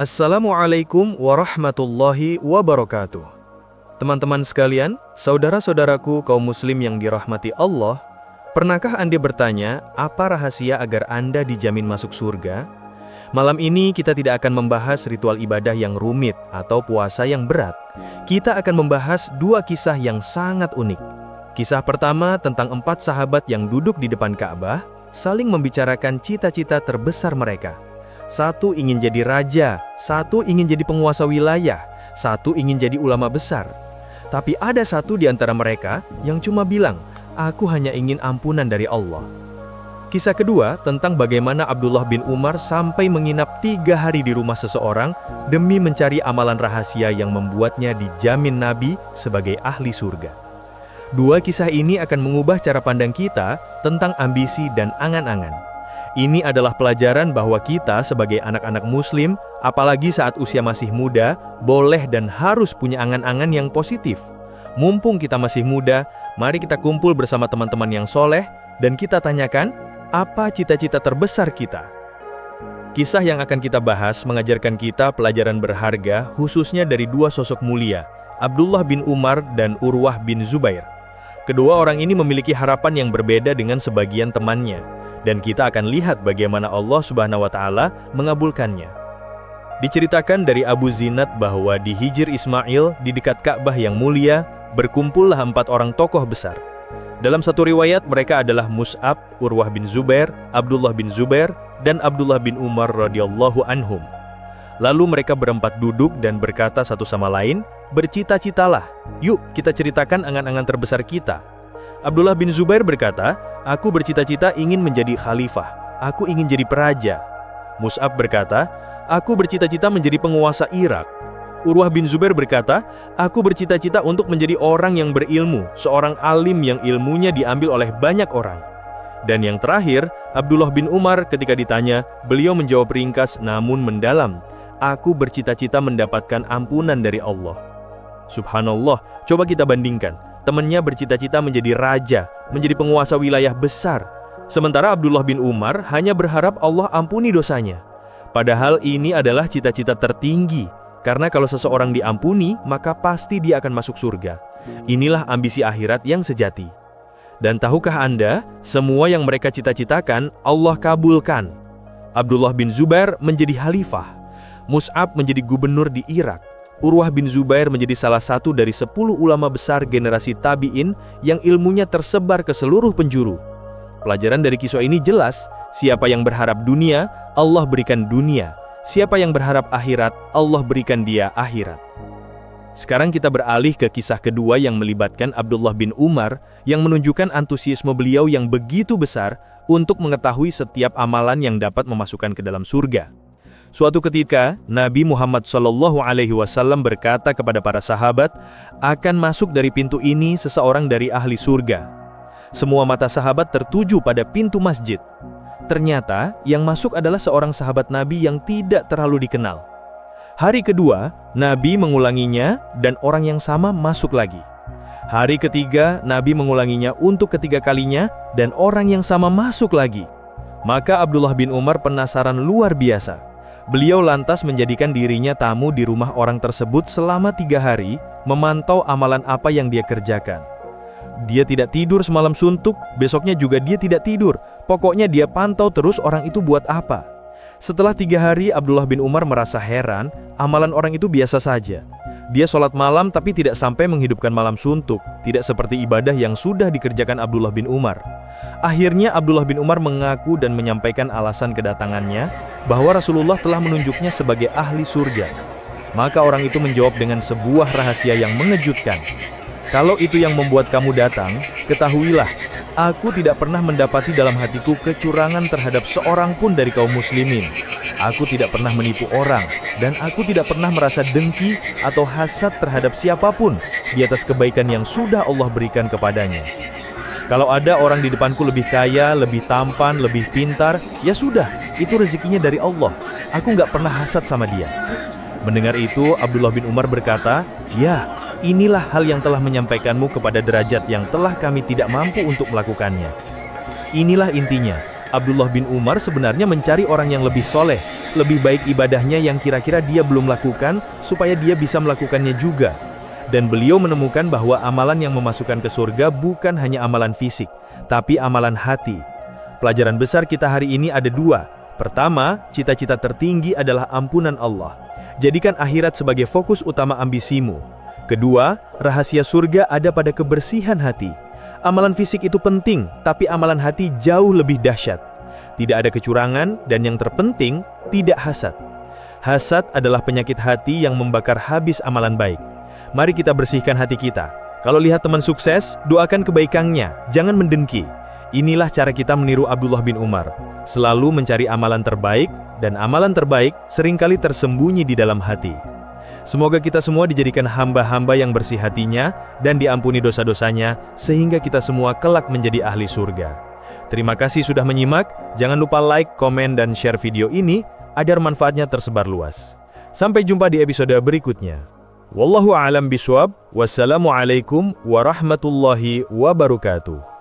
Assalamualaikum warahmatullahi wabarakatuh. Teman-teman sekalian, saudara-saudaraku kaum muslim yang dirahmati Allah, pernahkah Anda bertanya, apa rahasia agar Anda dijamin masuk surga? Malam ini kita tidak akan membahas ritual ibadah yang rumit atau puasa yang berat. Kita akan membahas dua kisah yang sangat unik. Kisah pertama tentang 4 sahabat yang duduk di depan Ka'bah, saling membicarakan cita-cita terbesar mereka. Satu ingin jadi raja, satu ingin jadi penguasa wilayah, satu ingin jadi ulama besar. Tapi ada satu di antara mereka yang cuma bilang, aku hanya ingin ampunan dari Allah. Kisah kedua tentang bagaimana Abdullah bin Umar sampai menginap 3 hari di rumah seseorang demi mencari amalan rahasia yang membuatnya dijamin Nabi sebagai ahli surga. Dua kisah ini akan mengubah cara pandang kita tentang ambisi dan angan-angan. Ini adalah pelajaran bahwa kita sebagai anak-anak muslim, apalagi saat usia masih muda, boleh dan harus punya angan-angan yang positif. Mumpung kita masih muda, mari kita kumpul bersama teman-teman yang soleh, dan kita tanyakan, apa cita-cita terbesar kita? Kisah yang akan kita bahas mengajarkan kita pelajaran berharga, khususnya dari dua sosok mulia, Abdullah bin Umar dan Urwah bin Zubair. Kedua orang ini memiliki harapan yang berbeda dengan sebagian temannya. Dan kita akan lihat bagaimana Allah Subhanahu wa Ta'ala mengabulkannya. Diceritakan dari Abu Zinad bahwa di Hijr Ismail, di dekat Ka'bah yang mulia, berkumpullah 4 orang tokoh besar. Dalam satu riwayat, mereka adalah Mus'ab, Urwah bin Zubair, Abdullah bin Zubair, dan Abdullah bin Umar radhiyallahu anhum. Lalu mereka berempat duduk dan berkata satu sama lain, bercita-citalah, yuk kita ceritakan angan-angan terbesar kita. Abdullah bin Zubair berkata, aku bercita-cita ingin menjadi khalifah, aku ingin jadi peraja. Mus'ab berkata, aku bercita-cita menjadi penguasa Irak. Urwah bin Zubair berkata, aku bercita-cita untuk menjadi orang yang berilmu, seorang alim yang ilmunya diambil oleh banyak orang. Dan yang terakhir, Abdullah bin Umar ketika ditanya, beliau menjawab ringkas namun mendalam, aku bercita-cita mendapatkan ampunan dari Allah. Subhanallah, coba kita bandingkan. Temannya bercita-cita menjadi raja, menjadi penguasa wilayah besar. Sementara Abdullah bin Umar hanya berharap Allah ampuni dosanya. Padahal ini adalah cita-cita tertinggi, karena kalau seseorang diampuni, maka pasti dia akan masuk surga. Inilah ambisi akhirat yang sejati. Dan tahukah Anda, semua yang mereka cita-citakan, Allah kabulkan. Abdullah bin Zubair menjadi khalifah, Mus'ab menjadi gubernur di Irak, Urwah bin Zubair menjadi salah satu dari 10 ulama besar generasi tabi'in yang ilmunya tersebar ke seluruh penjuru. Pelajaran dari kisah ini jelas, siapa yang berharap dunia, Allah berikan dunia. Siapa yang berharap akhirat, Allah berikan dia akhirat. Sekarang kita beralih ke kisah kedua yang melibatkan Abdullah bin Umar yang menunjukkan antusiasme beliau yang begitu besar untuk mengetahui setiap amalan yang dapat memasukkan ke dalam surga. Suatu ketika, Nabi Muhammad SAW berkata kepada para sahabat, akan masuk dari pintu ini seseorang dari ahli surga. Semua mata sahabat tertuju pada pintu masjid. Ternyata, yang masuk adalah seorang sahabat Nabi yang tidak terlalu dikenal. Hari kedua, Nabi mengulanginya dan orang yang sama masuk lagi. Hari ketiga, Nabi mengulanginya untuk ketiga kalinya dan orang yang sama masuk lagi. Maka Abdullah bin Umar penasaran luar biasa. Beliau lantas menjadikan dirinya tamu di rumah orang tersebut selama 3 hari, memantau amalan apa yang dia kerjakan. Dia tidak tidur semalam suntuk, besoknya juga dia tidak tidur. Pokoknya dia pantau terus orang itu buat apa. Setelah 3 hari, Abdullah bin Umar merasa heran, amalan orang itu biasa saja. Dia sholat malam tapi tidak sampai menghidupkan malam suntuk, tidak seperti ibadah yang sudah dikerjakan Abdullah bin Umar. Akhirnya Abdullah bin Umar mengaku dan menyampaikan alasan kedatangannya bahwa Rasulullah telah menunjuknya sebagai ahli surga. Maka orang itu menjawab dengan sebuah rahasia yang mengejutkan. Kalau itu yang membuat kamu datang, ketahuilah, aku tidak pernah mendapati dalam hatiku kecurangan terhadap seorang pun dari kaum muslimin. Aku tidak pernah menipu orang, dan aku tidak pernah merasa dengki atau hasad terhadap siapapun di atas kebaikan yang sudah Allah berikan kepadanya. Kalau ada orang di depanku lebih kaya, lebih tampan, lebih pintar, ya sudah, itu rezekinya dari Allah. Aku nggak pernah hasad sama dia. Mendengar itu, Abdullah bin Umar berkata, ya, inilah hal yang telah menyampaikanmu kepada derajat yang telah kami tidak mampu untuk melakukannya. Inilah intinya, Abdullah bin Umar sebenarnya mencari orang yang lebih soleh, lebih baik ibadahnya yang kira-kira dia belum lakukan, supaya dia bisa melakukannya juga. Dan beliau menemukan bahwa amalan yang memasukkan ke surga bukan hanya amalan fisik, tapi amalan hati. Pelajaran besar kita hari ini ada dua. Pertama, cita-cita tertinggi adalah ampunan Allah. Jadikan akhirat sebagai fokus utama ambisimu. Kedua, rahasia surga ada pada kebersihan hati. Amalan fisik itu penting, tapi amalan hati jauh lebih dahsyat. Tidak ada kecurangan, dan yang terpenting, tidak hasad. Hasad adalah penyakit hati yang membakar habis amalan baik. Mari kita bersihkan hati kita. Kalau lihat teman sukses, doakan kebaikannya, jangan mendengki. Inilah cara kita meniru Abdullah bin Umar. Selalu mencari amalan terbaik, dan amalan terbaik seringkali tersembunyi di dalam hati. Semoga kita semua dijadikan hamba-hamba yang bersih hatinya dan diampuni dosa-dosanya, sehingga kita semua kelak menjadi ahli surga. Terima kasih sudah menyimak, jangan lupa like, komen, dan share video ini, agar manfaatnya tersebar luas. Sampai jumpa di episode berikutnya. Wallahu a'lam bishawab, wassalamualaikum warahmatullahi wabarakatuh.